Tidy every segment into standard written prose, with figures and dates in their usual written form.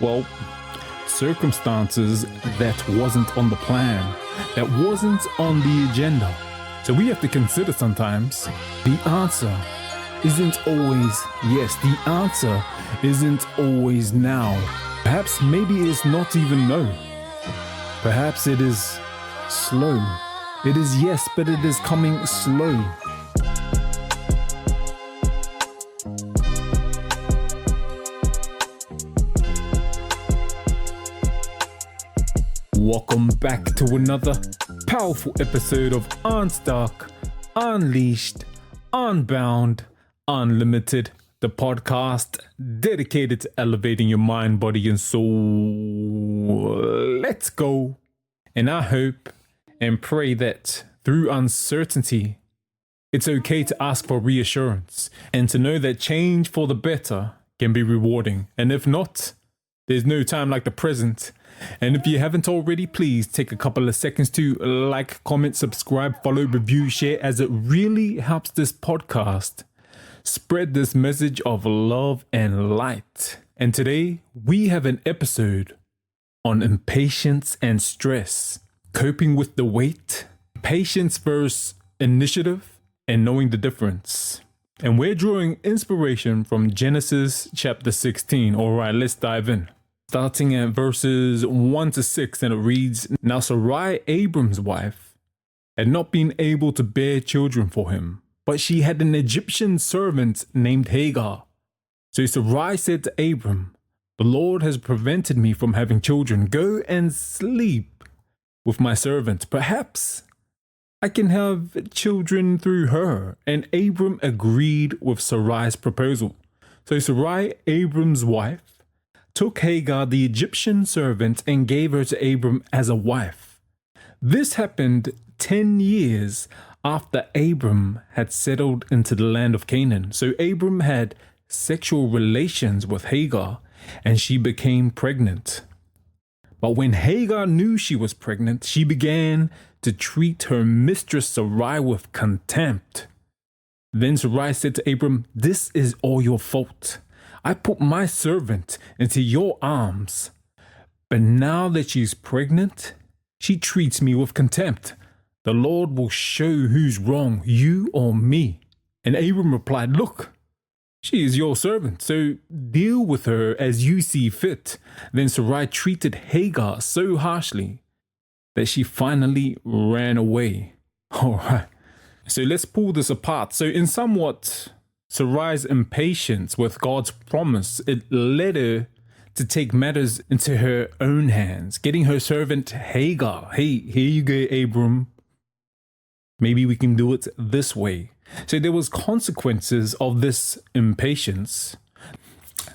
Well, circumstances that wasn't on the plan, that wasn't on the agenda. So we have to consider sometimes the answer isn't always yes. The answer isn't always now. Perhaps maybe it's not even no. Perhaps it is slow. It is yes, but it is coming slow. Welcome back to another powerful episode of Unstuck, Unleashed, Unbound, Unlimited, the podcast dedicated to elevating your mind, body, and soul. Let's go. And I hope and pray that through uncertainty, it's okay to ask for reassurance and to know that change for the better can be rewarding. And if not, there's no time like the present. And if you haven't already, please take a couple of seconds to like, comment, subscribe, follow, review, share, as it really helps this podcast spread this message of love and light. And today we have an episode on impatience and stress, coping with the weight, patience versus initiative, and knowing the difference. And we're drawing inspiration from Genesis chapter 16. All right, let's dive in. Starting at verses 1 to 6, and it reads, Now Sarai, Abram's wife, had not been able to bear children for him, but she had an Egyptian servant named Hagar. So Sarai said to Abram, The Lord has prevented me from having children. Go and sleep with my servant. Perhaps I can have children through her. And Abram agreed with Sarai's proposal. So Sarai, Abram's wife, took Hagar, the Egyptian servant, and gave her to Abram as a wife. This happened 10 years after Abram had settled into the land of Canaan. So Abram had sexual relations with Hagar, and she became pregnant. But when Hagar knew she was pregnant, she began to treat her mistress Sarai with contempt. Then Sarai said to Abram, This is all your fault. I put my servant into your arms, but now that she's pregnant, she treats me with contempt. The Lord will show who's wrong, you or me. And Abram replied, Look, she is your servant, so deal with her as you see fit. Then Sarai treated Hagar so harshly that she finally ran away. All right, so let's pull this apart. So in somewhat Sarai's impatience with God's promise, it led her to take matters into her own hands, getting her servant Hagar. Hey, here you go, Abram. Maybe we can do it this way. So there was consequences of this impatience,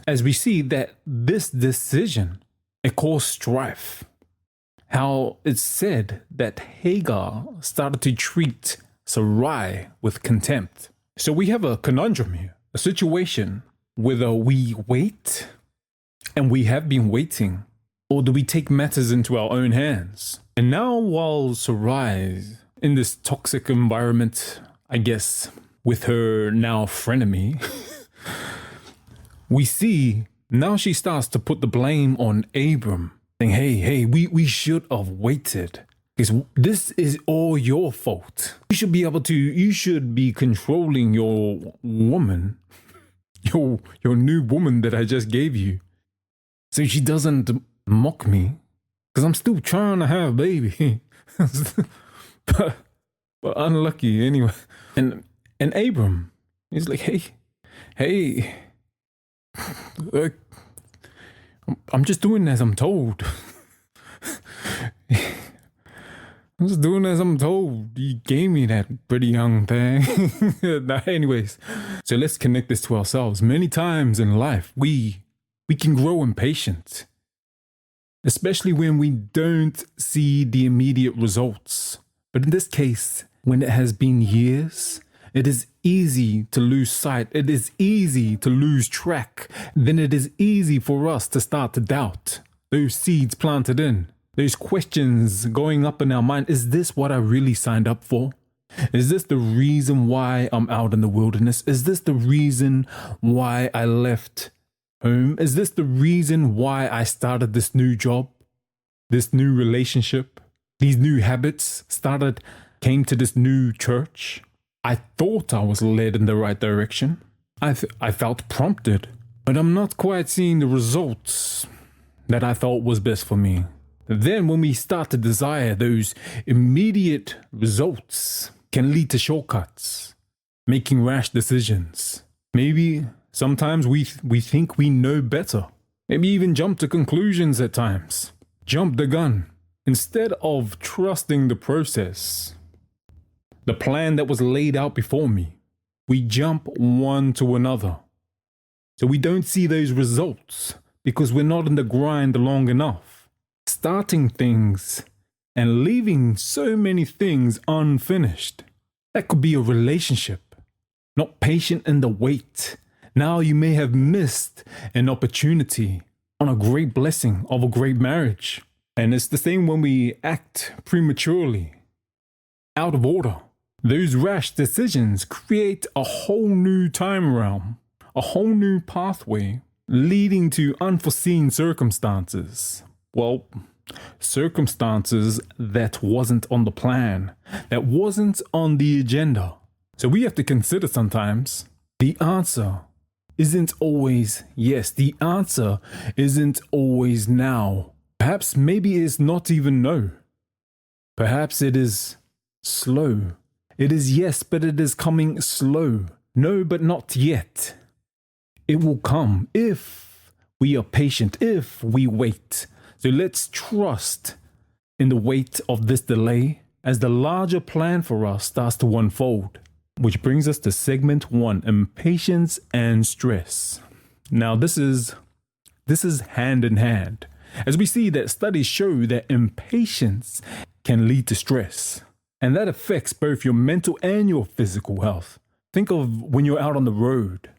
as we see that this decision, it caused strife. How it's said that Hagar started to treat Sarai with contempt. So we have a conundrum here, a situation whether we wait, and we have been waiting, or do we take matters into our own hands? And now while Sarai in this toxic environment, I guess, with her now frenemy, we see now she starts to put the blame on Abram, saying, hey, we should have waited. Because this is all your fault. You should be controlling your woman, your new woman that I just gave you, so she doesn't mock me, because I'm still trying to have a baby. but unlucky anyway. And Abram, he's like, hey, I'm just doing as I'm told. I'm just doing as I'm told. You gave me that pretty young thing. Anyways, so let's connect this to ourselves. Many times in life, we can grow impatient, especially when we don't see the immediate results. But in this case, when it has been years, it is easy to lose sight. It is easy to lose track. Then it is easy for us to start to doubt those seeds planted in. Those questions going up in our mind. Is this what I really signed up for? Is this the reason why I'm out in the wilderness? Is this the reason why I left Is this the reason why I started this new job, this new relationship, these new habits came to this new church? I thought I was led in the right direction. I felt prompted, but I'm not quite seeing the results that I thought was best for me. Then when we start to desire those immediate results can lead to shortcuts, making rash decisions. Maybe sometimes we think we know better. Maybe even jump to conclusions at times. Jump the gun instead of trusting the process. The plan that was laid out before me. We jump one to another. So we don't see those results because we're not in the grind long enough. Starting things and leaving so many things unfinished. That could be a relationship. Not patient in the wait. Now you may have missed an opportunity on a great blessing of a great marriage. And it's the same when we act prematurely, out of order. Those rash decisions create a whole new time realm, a whole new pathway, leading to unforeseen circumstances. Well, circumstances that wasn't on the plan, that wasn't on the agenda. So we have to consider sometimes the answer isn't always yes. The answer isn't always now. Perhaps maybe it's not even no. Perhaps it is slow. It is yes, but it is coming slow. No, but not yet. It will come if we are patient, if we wait. So let's trust in the wait of this delay as the larger plan for us starts to unfold. Which brings us to segment 1, impatience and stress. Now this is hand in hand, as we see that studies show that impatience can lead to stress. And that affects both your mental and your physical health. Think of when you're out on the road.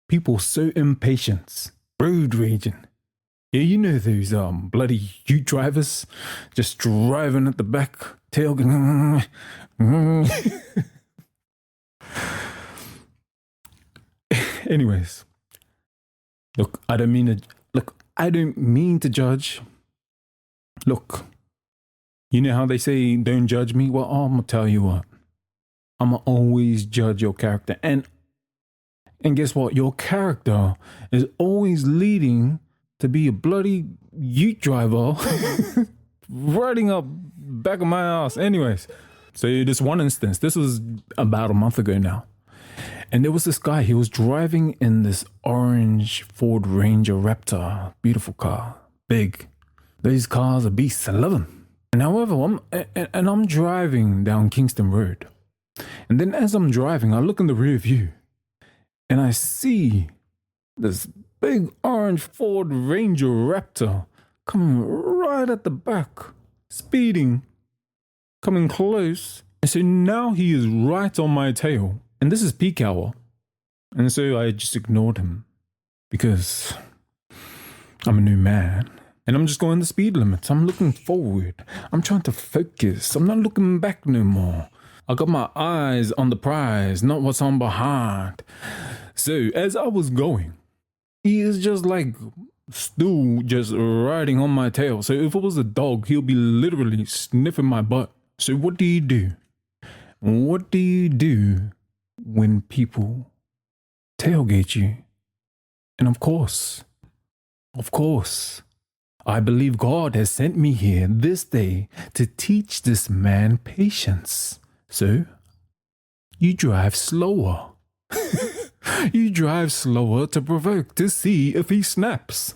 People so impatient, road raging. Yeah, you know those bloody ute drivers just driving at the back, tail going. Anyways, look, I don't mean to judge. Look, you know how they say don't judge me? Well, I'm gonna tell you what. I'm gonna always judge your character. And guess what? Your character is always leading to be a bloody ute driver riding up back of my ass. Anyways, so this one instance, this was about a month ago now. And there was this guy, he was driving in this orange Ford Ranger Raptor. Beautiful car, big. These cars are beasts, I love them. And however, I'm driving down Kingston Road. And then as I'm driving, I look in the rear view and I see this big orange Ford Ranger Raptor coming right at the back, speeding, coming close. And so now he is right on my tail. And this is peak hour. And so I just ignored him because I'm a new man. And I'm just going the speed limits. I'm looking forward. I'm trying to focus. I'm not looking back no more. I got my eyes on the prize, not what's on behind. So as I was going, he is just like still just riding on my tail. So if it was a dog, he'll be literally sniffing my butt. So what do you do? What do you do when people tailgate you? And of course, I believe God has sent me here this day to teach this man patience. So, you drive slower. You drive slower to provoke, to see if he snaps.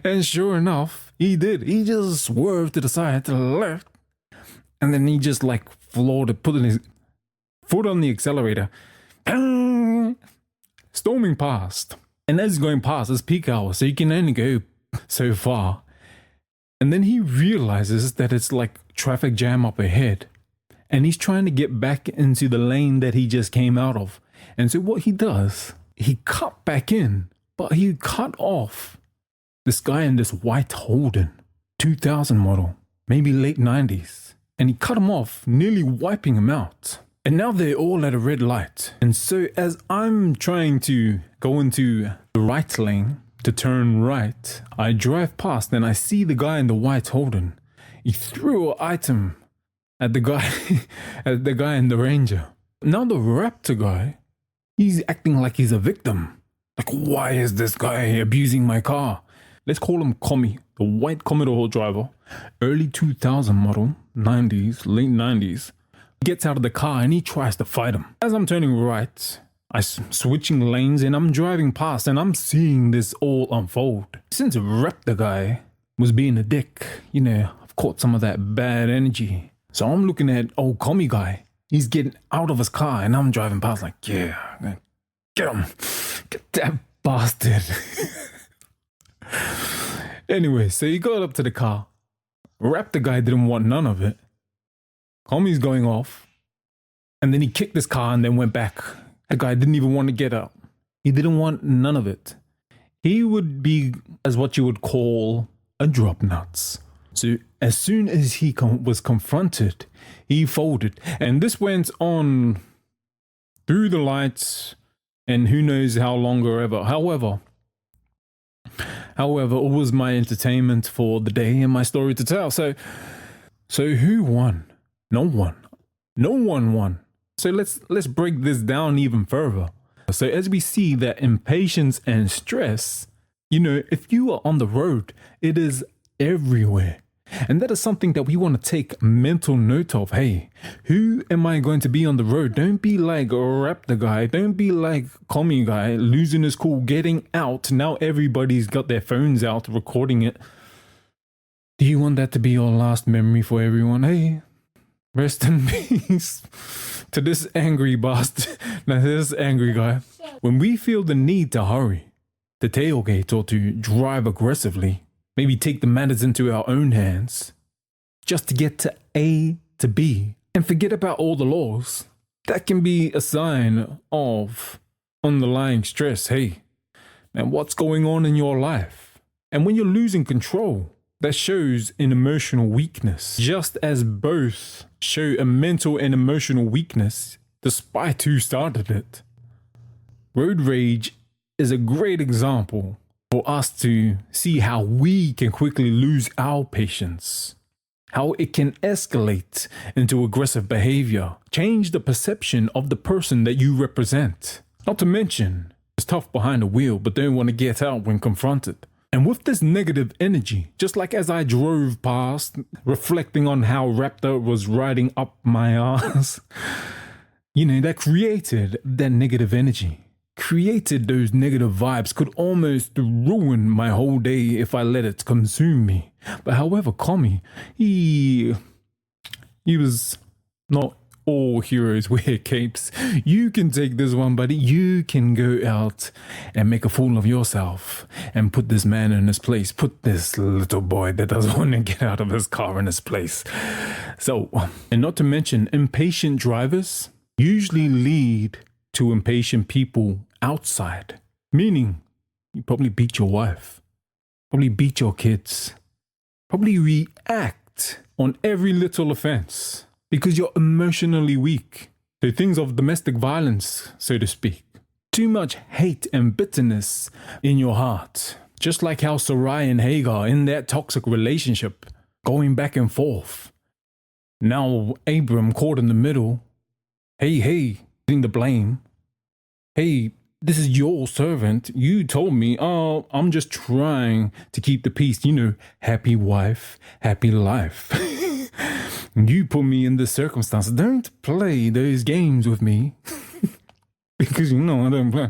And sure enough, he did. He just swerved to the side, to the left. And then he just like floored it, putting his foot on the accelerator. Storming past. And as he's going past, it's peak hour, so you can only go so far. And then he realizes that it's like traffic jam up ahead. And he's trying to get back into the lane that he just came out of. And so what he does, he cut back in, but he cut off this guy in this white Holden, 2000 model, maybe late 90s. And he cut him off, nearly wiping him out. And now they're all at a red light. And so as I'm trying to go into the right lane to turn right, I drive past and I see the guy in the white Holden. He threw an item at the guy, at the guy in the Ranger. Now the Raptor guy, he's acting like he's a victim. Like, why is this guy abusing my car? Let's call him Commie, the white Commodore driver, early 2000 model, 90s, late 90s. He gets out of the car and he tries to fight him. As I'm turning right, I'm switching lanes and I'm driving past and I'm seeing this all unfold. Since Raptor guy was being a dick, I've caught some of that bad energy. So I'm looking at old Commie guy. He's getting out of his car and I'm driving past like, yeah, get him. Get that bastard. Anyway, so he got up to the car. Raptor guy didn't want none of it. Commie's going off. And then he kicked his car and then went back. The guy didn't even want to get up. He didn't want none of it. He would be as what you would call a drop nuts. So as soon as he was confronted, he folded. And this went on through the lights and who knows how long or ever. However, it was my entertainment for the day and my story to tell. So who won? No one. No one won. So let's break this down even further. So as we see that impatience and stress, if you are on the road, it is everywhere. And that is something that we want to take mental note of. Hey, who am I going to be on the road? Don't be like Raptor guy. Don't be like Commie guy, losing his cool, getting out. Now everybody's got their phones out, recording it. Do you want that to be your last memory for everyone? Hey, rest in peace to this angry bastard. Now, this angry guy. When we feel the need to hurry, to tailgate, or to drive aggressively, maybe take the matters into our own hands, just to get to A to B, and forget about all the laws, that can be a sign of underlying stress. Hey, man, what's going on in your life? And when you're losing control, that shows an emotional weakness, just as both show a mental and emotional weakness, despite who started it. Road rage is a great example for us to see how we can quickly lose our patience, how it can escalate into aggressive behavior, change the perception of the person that you represent. Not to mention, it's tough behind the wheel, but don't want to get out when confronted. And with this negative energy, just like as I drove past, reflecting on how Raptor was riding up my ass, that created that negative energy. Created those negative vibes, could almost ruin my whole day if I let it consume me. But however, Commie, he was not all heroes wear capes. You can take this one, buddy. You can go out and make a fool of yourself and put this man in his place. Put this little boy that doesn't want to get out of his car in his place. So, and not to mention, impatient drivers usually lead to impatient people outside, meaning you probably beat your wife, probably beat your kids, probably react on every little offense because you're emotionally weak. So things of domestic violence, so to speak. Too much hate and bitterness in your heart. Just like how Sarai and Hagar in that toxic relationship, going back and forth. Now Abram caught in the middle. Hey, getting the blame. Hey, this is your servant. You told me, I'm just trying to keep the peace. Happy wife, happy life. You put me in this circumstance. Don't play those games with me. Because I don't play.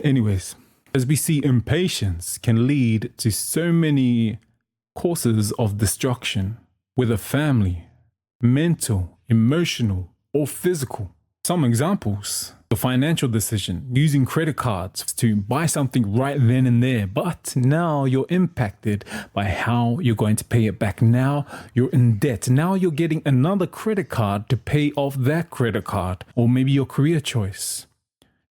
Anyways, as we see, impatience can lead to so many causes of destruction, whether family, mental, emotional, or physical. Some examples: the financial decision, using credit cards to buy something right then and there, but now you're impacted by how you're going to pay it back. Now you're in debt. Now you're getting another credit card to pay off that credit card. Or maybe your career choice,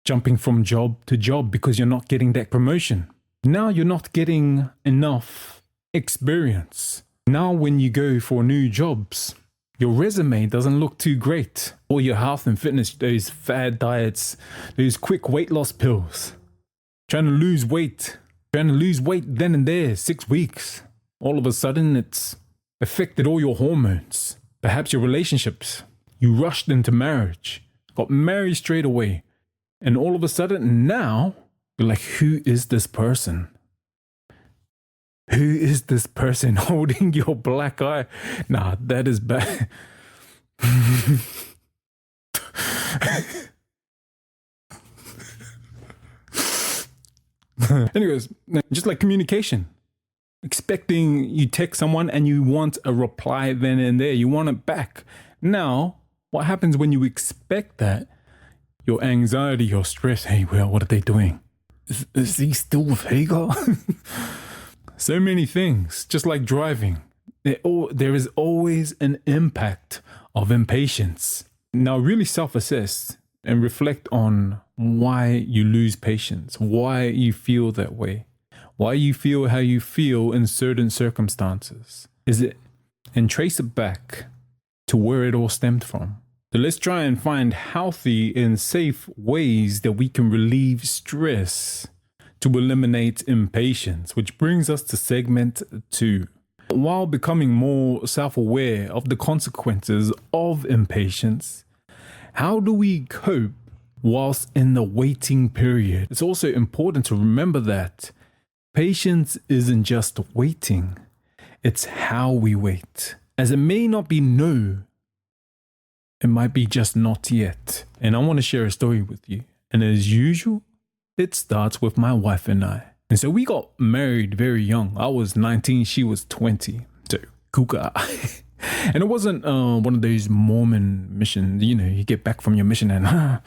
jumping from job to job because you're not getting that promotion. Now you're not getting enough experience. Now when you go for new jobs, Your resume doesn't look too great. All your health and fitness, those fad diets, those quick weight loss pills. Trying to lose weight then and there, 6 weeks. All of a sudden, it's affected all your hormones. Perhaps your relationships. You rushed into marriage, got married straight away. And all of a sudden, now, you're like, who is this person? Who is this person holding your black eye? Nah, that is bad. Anyways, just like communication. Expecting you text someone and you want a reply then and there. You want it back. Now, what happens when you expect that? Your anxiety, your stress. Hey, well, what are they doing? Is he still with Hagar? So many things, just like driving. There is always an impact of impatience. Now, really self-assess and reflect on why you lose patience, why you feel that way, why you feel how you feel in certain circumstances. And trace it back to where it all stemmed from. So let's try and find healthy and safe ways that we can relieve stress to eliminate impatience, which brings us to segment 2. While becoming more self-aware of the consequences of impatience, how do we cope whilst in the waiting period? It's also important to remember that patience isn't just waiting, it's how we wait. As it may not be no, it might be just not yet. And I want to share a story with you. And as usual, it starts with my wife and I. And so we got married very young. I was 19, she was 20. So, kuka. And it wasn't one of those Mormon missions, you get back from your mission and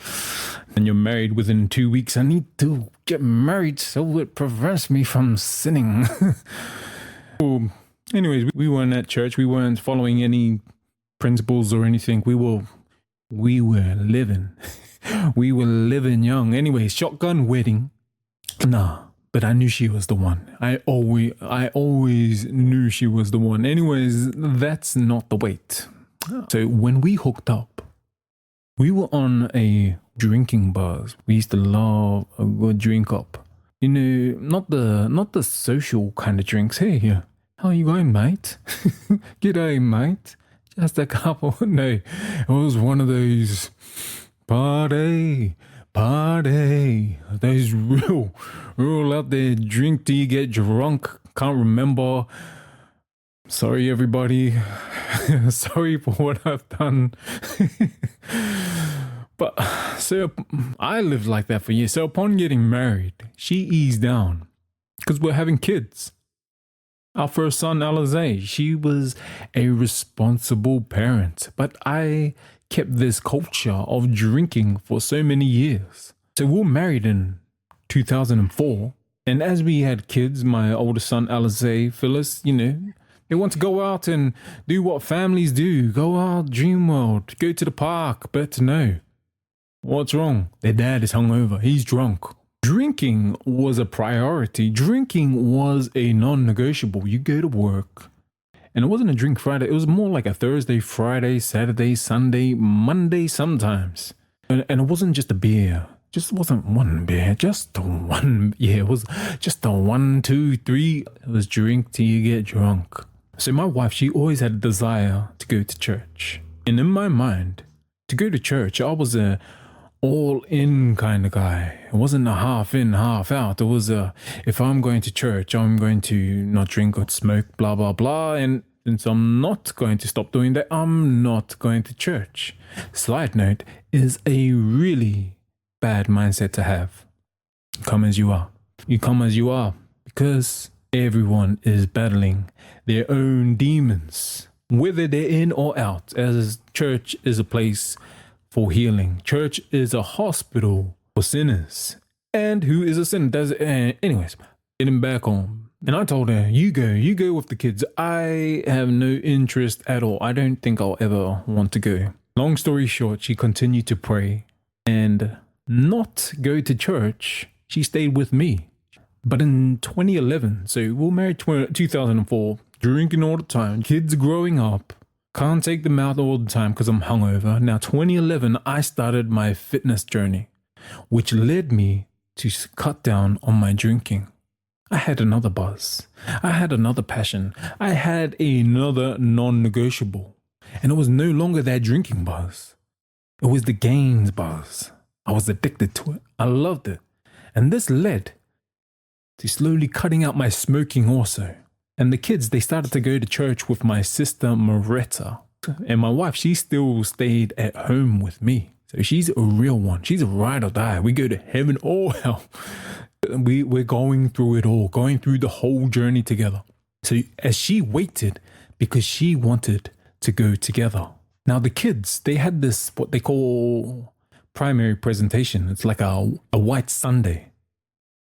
you're married within 2 weeks. I need to get married so it prevents me from sinning. Well, anyways, we weren't at church. We weren't following any principles or anything. We were living. We were living young. Anyway, shotgun wedding. Nah, but I knew she was the one. I always knew she was the one. Anyways, that's not the wait. So when we hooked up, we were on a drinking buzz. We used to love a good drink up. Not the social kind of drinks. Hey, how you going, mate? G'day, mate. Just a couple. No, it was one of those party. Those real out there, drink till you get drunk. Can't remember. Sorry, everybody. Sorry for what I've done. But so I lived like that for years. So upon getting married, she eased down because we're having kids. Our first son, Alize, she was a responsible parent, but I kept this culture of drinking for so many years. So we were married in 2004, and as we had kids, my oldest son, Alize, Phyllis, they want to go out and do what families do, go out, dream world, go to the park, but no. What's wrong? Their dad is hungover, he's drunk. Drinking was a priority. Drinking was a non-negotiable. You go to work, and it wasn't a drink Friday. It was more like a Thursday, Friday, Saturday, Sunday, Monday sometimes. And it wasn't just a beer. Just wasn't one beer. Just the one. Yeah, it was just the 1, 2, 3. It was drink till you get drunk. So my wife, she always had a desire to go to church. And in my mind, to go to church, I was a all-in kind of guy. It wasn't a half in, half out. It was if I'm going to church, I'm going to not drink or smoke, blah, blah, blah. And since I'm not going to stop doing that, I'm not going to church. Side note, is a really bad mindset to have. Come as you are. You come as you are because everyone is battling their own demons, whether they're in or out, as church is a place for healing. Church is a hospital for sinners. And who is a sinner? Anyways, getting back on. And I told her, you go with the kids. I have no interest at all. I don't think I'll ever want to go. Long story short, she continued to pray and not go to church. She stayed with me. But in 2011, so we were married 2004, drinking all the time, kids growing up, Can't take them out all the time because I'm hungover. Now, 2011, I started my fitness journey, which led me to cut down on my drinking. I had another buzz. I had another passion. I had another non-negotiable. And it was no longer that drinking buzz. It was the gains buzz. I was addicted to it. I loved it. And this led to slowly cutting out my smoking also. And the kids, they started to go to church with my sister Moretta. And my wife, she still stayed at home with me. So she's a real one. She's a ride or die. We go to heaven or hell. We're going through it all, going through the whole journey together. So as she waited, because she wanted to go together. Now the kids, they had this, what they call primary presentation. It's like a white Sunday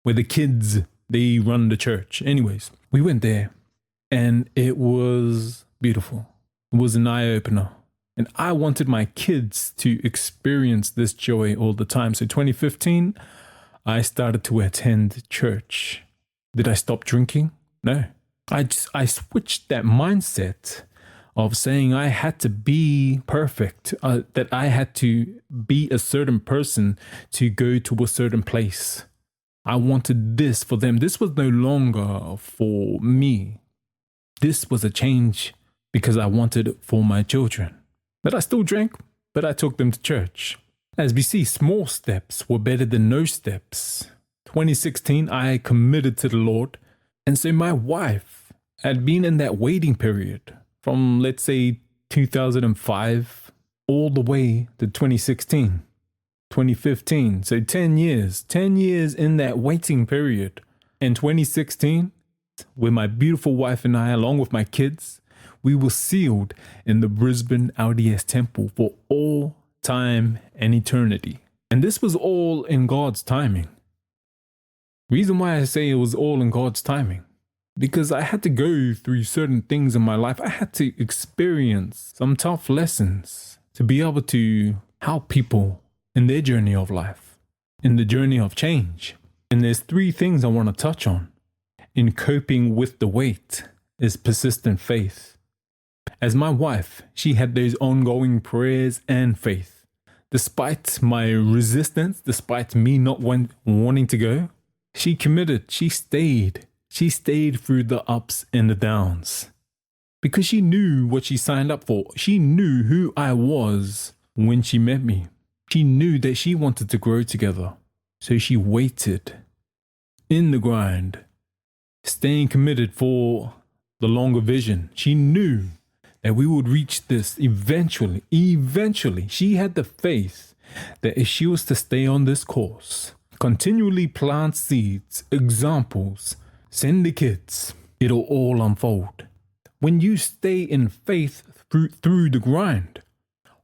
where the kids, they run the church. Anyways, we went there and it was beautiful. It was an eye-opener. And I wanted my kids to experience this joy all the time. So 2015, I started to attend church. Did I stop drinking? No. I switched that mindset of saying I had to be perfect, that I had to be a certain person to go to a certain place. I wanted this for them. This was no longer for me. This was a change because I wanted it for my children. But I still drank, but I took them to church. As we see, small steps were better than no steps. 2016, I committed to the Lord. And so my wife had been in that waiting period from, let's say, 2005 all the way to 2016, 2015. So 10 years in that waiting period. In 2016, with my beautiful wife and I, along with my kids, we were sealed in the Brisbane LDS temple for all time and eternity. And this was all in God's timing. Reason why I say it was all in God's timing, because I had to go through certain things in my life. I had to experience some tough lessons to be able to help people in their journey of life, in the journey of change. And there's 3 things I want to touch on in coping with the weight is persistent faith. As my wife, she had those ongoing prayers and faith. Despite my resistance, despite me not wanting to go, she committed, she stayed. She stayed through the ups and the downs. Because she knew what she signed up for. She knew who I was when she met me. She knew that she wanted to grow together. So she waited in the grind, staying committed for the longer vision. She knew that we would reach this eventually. She had the faith that if she was to stay on this course, continually plant seeds, examples, send the kids, it'll all unfold. When you stay in faith through the grind,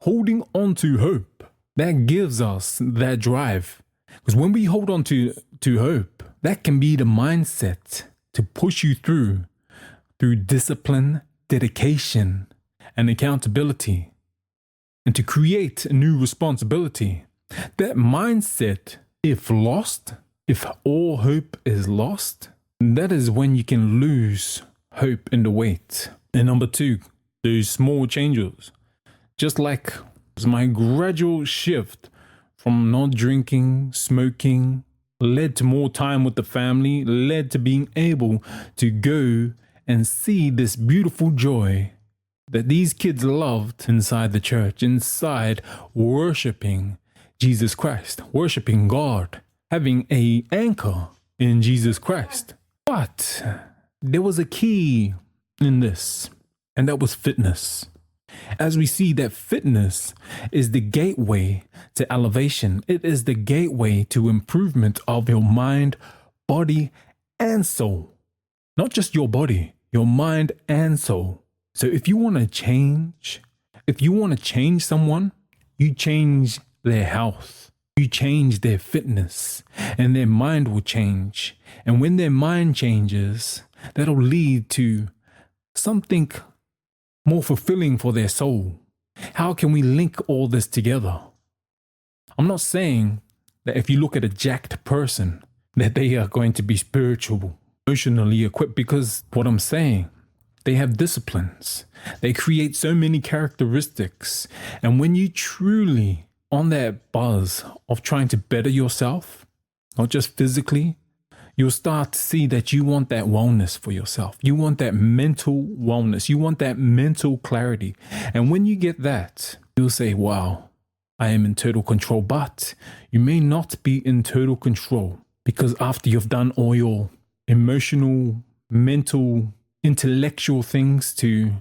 holding on to hope, that gives us that drive. Because when we hold on to hope, that can be the mindset to push you through discipline, dedication, and accountability, and to create a new responsibility. That mindset, if lost, if all hope is lost, that is when you can lose hope in the weight. And number 2, those small changes. Just like my gradual shift from not drinking, smoking, led to more time with the family, led to being able to go and see this beautiful joy that these kids loved inside the church, inside worshiping Jesus Christ, worshiping God, having an anchor in Jesus Christ. But there was a key in this, and that was fitness. As we see that fitness is the gateway to elevation. It is the gateway to improvement of your mind, body, and soul. Not just your body, your mind and soul. So if you want to change someone, you change their health. You change their fitness, and their mind will change. And when their mind changes, that'll lead to something more fulfilling for their soul. How can we link all this together? I'm not saying that if you look at a jacked person, that they are going to be spiritual, emotionally equipped, because what I'm saying They have disciplines. They create so many characteristics. And when you truly on that buzz of trying to better yourself, not just physically, you'll start to see that you want that wellness for yourself. You want that mental wellness. You want that mental clarity. And when you get that, you'll say, wow, I am in total control. But you may not be in total control because after you've done all your emotional, mental, intellectual things to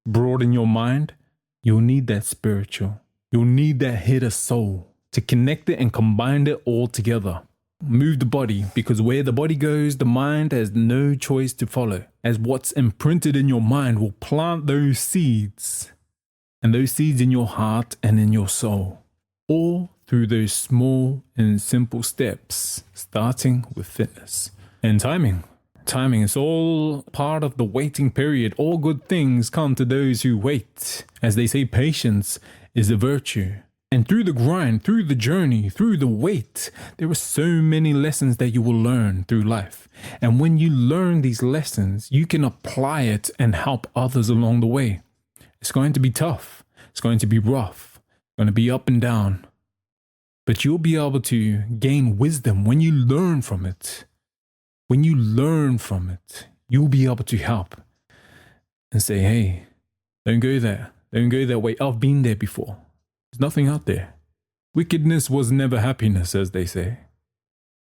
broaden your mind, you'll need that spiritual. You'll need that hit of soul to connect it and combine it all together. Move the body, because where the body goes, the mind has no choice to follow, as what's imprinted in your mind will plant those seeds, and those seeds in your heart and in your soul, all through those small and simple steps, starting with fitness and timing. Timing is all part of the waiting period. All good things come to those who wait. As they say, patience is a virtue. And through the grind, through the journey, through the wait, there are so many lessons that you will learn through life. And when you learn these lessons, you can apply it and help others along the way. It's going to be tough. It's going to be rough. It's going to be up and down. But you'll be able to gain wisdom when you learn from it. When you learn from it, you'll be able to help and say, hey, don't go there. Don't go that way. I've been there before. There's nothing out there. Wickedness was never happiness, as they say.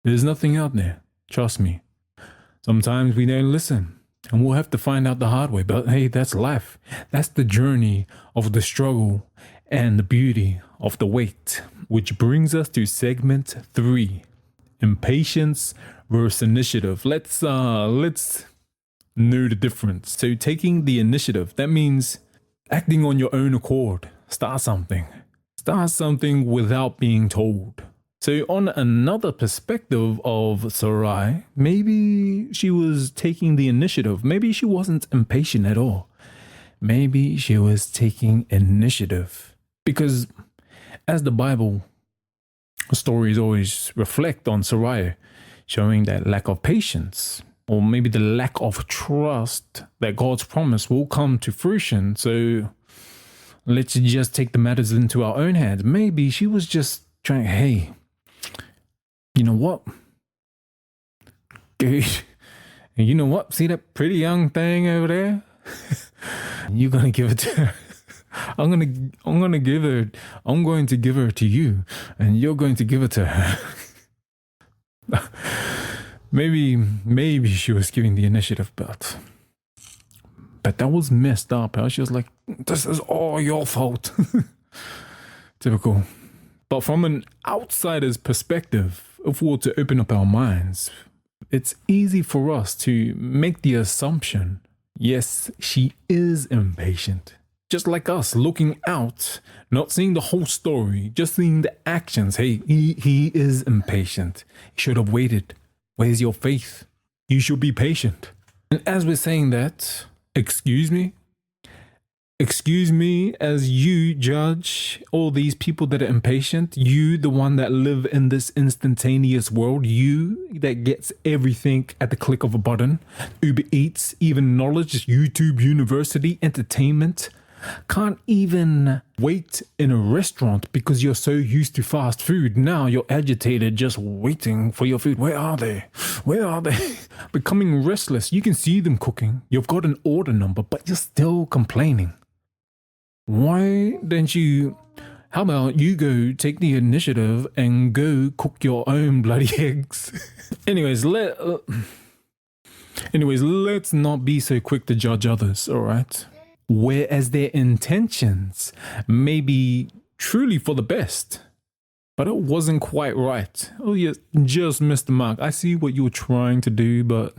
There's nothing out there. Trust me. Sometimes we don't listen, and we'll have to find out the hard way. But hey, that's life. That's the journey of the struggle and the beauty of the wait, which brings us to segment 3, impatience versus initiative. Let's know the difference. So taking the initiative, that means acting on your own accord. Start something without being told. So on another perspective of Sarai, maybe she was taking the initiative. Maybe she wasn't impatient at all. Maybe she was taking initiative. Because as the Bible stories always reflect on Sarai, showing that lack of patience, or maybe the lack of trust that God's promise will come to fruition. So let's just take the matters into our own hands. Maybe she was just trying, hey, you know what? You know what? See that pretty young thing over there? You're going to give it to her. I'm going to give her to you, and you're going to give it to her. Maybe she was giving the initiative, but that was messed up. She was like, this is all your fault. Typical. But from an outsider's perspective, if we were to open up our minds, it's easy for us to make the assumption, yes, she is impatient. Just like us, looking out, not seeing the whole story, just seeing the actions. Hey, he is impatient. He should have waited. Where's your faith? You should be patient. And as we're saying that, excuse me as you judge all these people that are impatient, you, the one that live in this instantaneous world, you that gets everything at the click of a button, Uber Eats, even knowledge, YouTube, university, entertainment, can't even wait in a restaurant because you're so used to fast food. Now you're agitated just waiting for your food. Where are they? Becoming restless. You can see them cooking. You've got an order number, but you're still complaining. Why don't you... How about you go take the initiative and go cook your own bloody eggs? Anyways, let's not be so quick to judge others, all right? Whereas their intentions may be truly for the best, but it wasn't quite right. Oh, you just missed the mark. I see what you were trying to do, but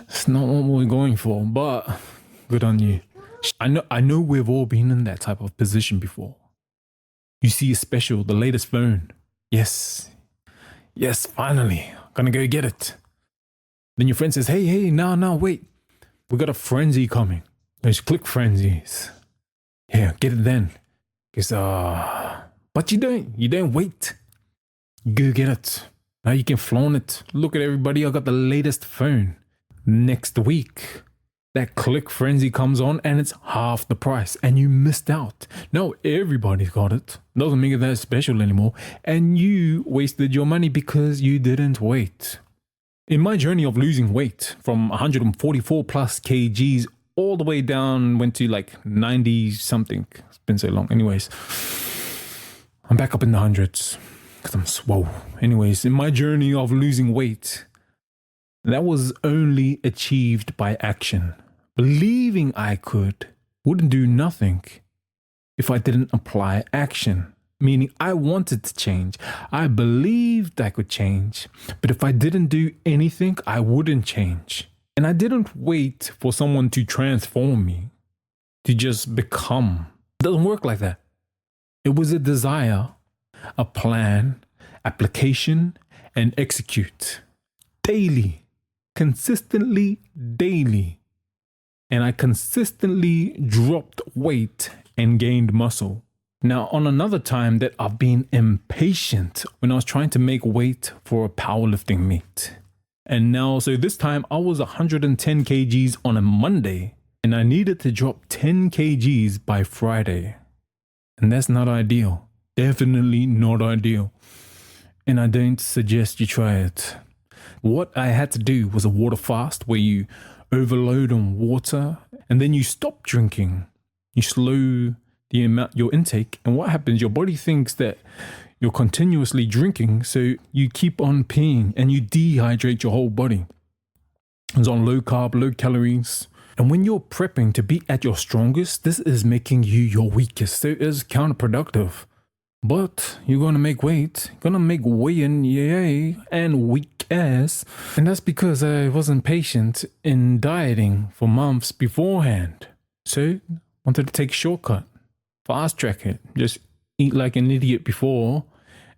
it's not what we're going for. But good on you. I know we've all been in that type of position before. You see a special, the latest phone. Yes, finally, gonna go get it. Then your friend says, hey, no, wait. We got a frenzy coming. Those click frenzies. Yeah, get it then. But you don't wait. You go get it. Now you can flaunt it. Look at everybody, I got the latest phone. Next week, that click frenzy comes on and it's half the price and you missed out. Now everybody's got it. Doesn't make it that special anymore. And you wasted your money because you didn't wait. In my journey of losing weight from 144 plus kgs all the way down, went to like 90 something. It's been so long. Anyways, I'm back up in the hundreds because I'm swole. Anyways, in my journey of losing weight, that was only achieved by action. Believing I wouldn't do nothing if I didn't apply action. Meaning I wanted to change. I believed I could change. But if I didn't do anything, I wouldn't change. And I didn't wait for someone to transform me, to just become. It doesn't work like that. It was a desire, a plan, application, and execute. Daily, consistently, daily. And I consistently dropped weight and gained muscle. Now, on another time that I've been impatient when I was trying to make weight for a powerlifting meet. And now, so this time I was 110 kgs on a Monday and I needed to drop 10 kgs by Friday. And that's not ideal. Definitely not ideal. And I don't suggest you try it. What I had to do was a water fast where you overload on water and then you stop drinking. You slow the amount, your intake, and what happens, your body thinks that you're continuously drinking, so you keep on peeing and you dehydrate your whole body. It's on low carb, low calories. And when you're prepping to be at your strongest, this is making you your weakest, so it is counterproductive. But you're gonna make weight, gonna make weigh-in, yay, and weak ass. And that's because I wasn't patient in dieting for months beforehand. So wanted to take a shortcut, fast track it, just eat like an idiot before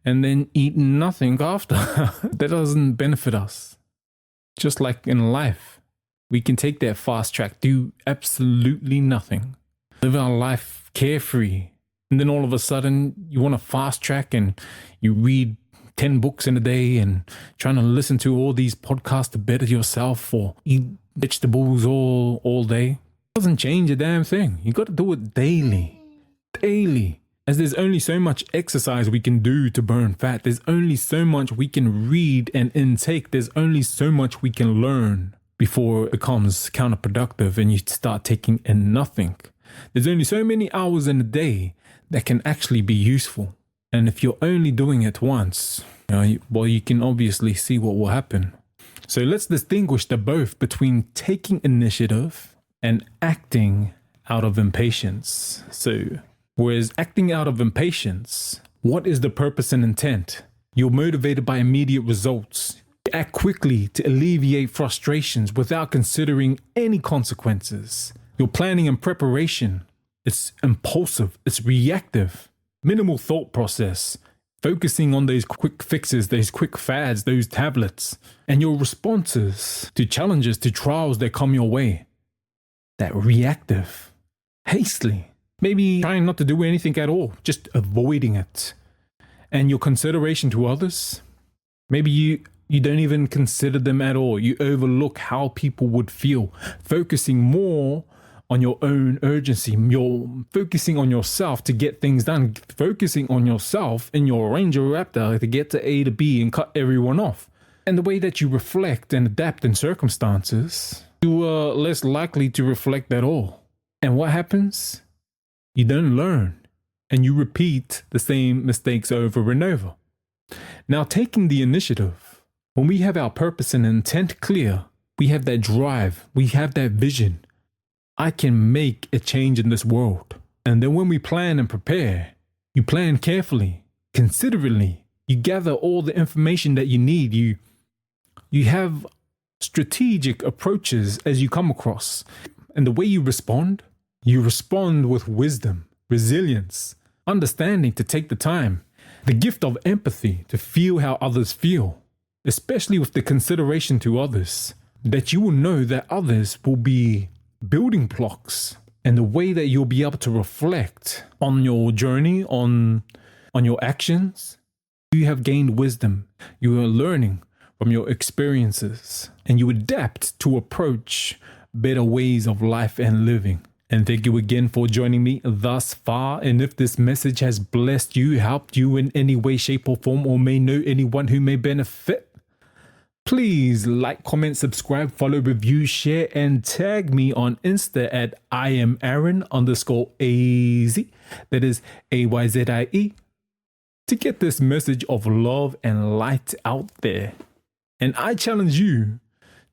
and then eat nothing after. That doesn't benefit us. Just like in life, we can take that fast track, do absolutely nothing, live our life carefree. And then all of a sudden you want to fast track and you read 10 books in a day and trying to listen to all these podcasts to better yourself or eat vegetables all day. Doesn't change a damn thing. You got to do it daily, as there's only so much exercise we can do to burn fat. There's only so much we can read and intake. There's only so much we can learn before it becomes counterproductive and you start taking in nothing. There's only so many hours in a day that can actually be useful. And if you're only doing it once, you can obviously see what will happen. So let's distinguish the both between taking initiative and acting out of impatience. So, whereas acting out of impatience, what is the purpose and intent? You're motivated by immediate results. You act quickly to alleviate frustrations without considering any consequences. Your planning and preparation, it's impulsive, it's reactive, minimal thought process, focusing on those quick fixes, those quick fads, those tablets, and your responses to challenges, to trials that come your way. That reactive, hastily, maybe trying not to do anything at all, just avoiding it. And your consideration to others, maybe you don't even consider them at all. You overlook how people would feel, focusing more on your own urgency. You're focusing on yourself to get things done, focusing on yourself in your Ranger Raptor to get to A to B and cut everyone off. And the way that you reflect and adapt in circumstances, you are less likely to reflect at all. And what happens? You don't learn and you repeat the same mistakes over and over. Now, taking the initiative, when we have our purpose and intent clear, we have that drive, we have that vision. I can make a change in this world. And then when we plan and prepare, you plan carefully, considerately, you gather all the information that you need. You have strategic approaches as you come across. And the way you respond with wisdom, resilience, understanding to take the time, the gift of empathy to feel how others feel, especially with the consideration to others, that you will know that others will be building blocks, and the way that you'll be able to reflect on your journey, on your actions. You have gained wisdom. You are learning from your experiences, and you adapt to approach better ways of life and living. And thank you again for joining me thus far. And if this message has blessed you, helped you in any way, shape, or form, or may know anyone who may benefit, please like, comment, subscribe, follow, review, share, and tag me on Insta at IamAaron_AZ. That is AYZIE. To get this message of love and light out there. And I challenge you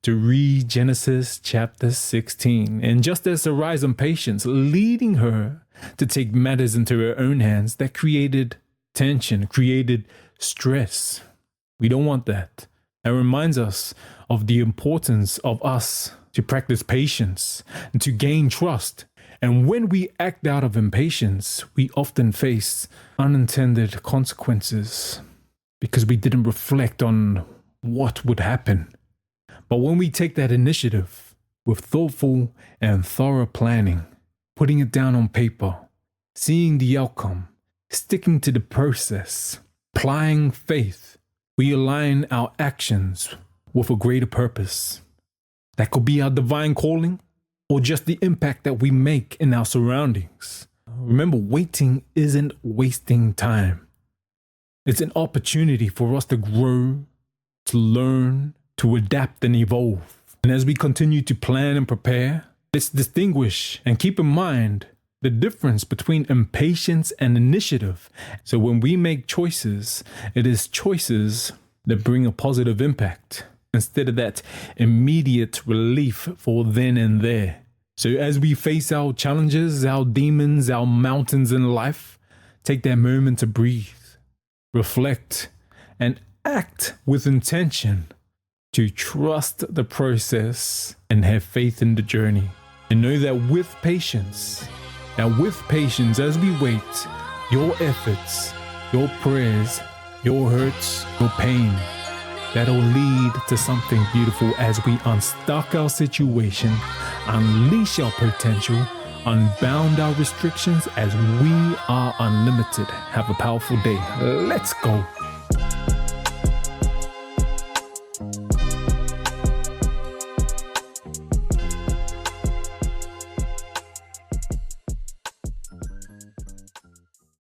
to read Genesis chapter 16. And just as the rise in patience, leading her to take matters into her own hands, that created tension, created stress. We don't want that. It reminds us of the importance of us to practice patience and to gain trust. And when we act out of impatience, we often face unintended consequences because we didn't reflect on what would happen. But when we take that initiative with thoughtful and thorough planning, putting it down on paper, seeing the outcome, sticking to the process, applying faith, we align our actions with a greater purpose. That could be our divine calling or just the impact that we make in our surroundings. Remember, waiting isn't wasting time. It's an opportunity for us to grow, to learn, to adapt and evolve. And as we continue to plan and prepare, let's distinguish and keep in mind the difference between impatience and initiative. So when we make choices, it is choices that bring a positive impact instead of that immediate relief for then and there. So as we face our challenges, our demons, our mountains in life, take that moment to breathe, reflect, and act with intention to trust the process and have faith in the journey. And know that with patience, as we wait, your efforts, your prayers, your hurts, your pain, that'll lead to something beautiful as we unstuck our situation, unleash our potential, unbound our restrictions as we are unlimited. Have a powerful day. Let's go.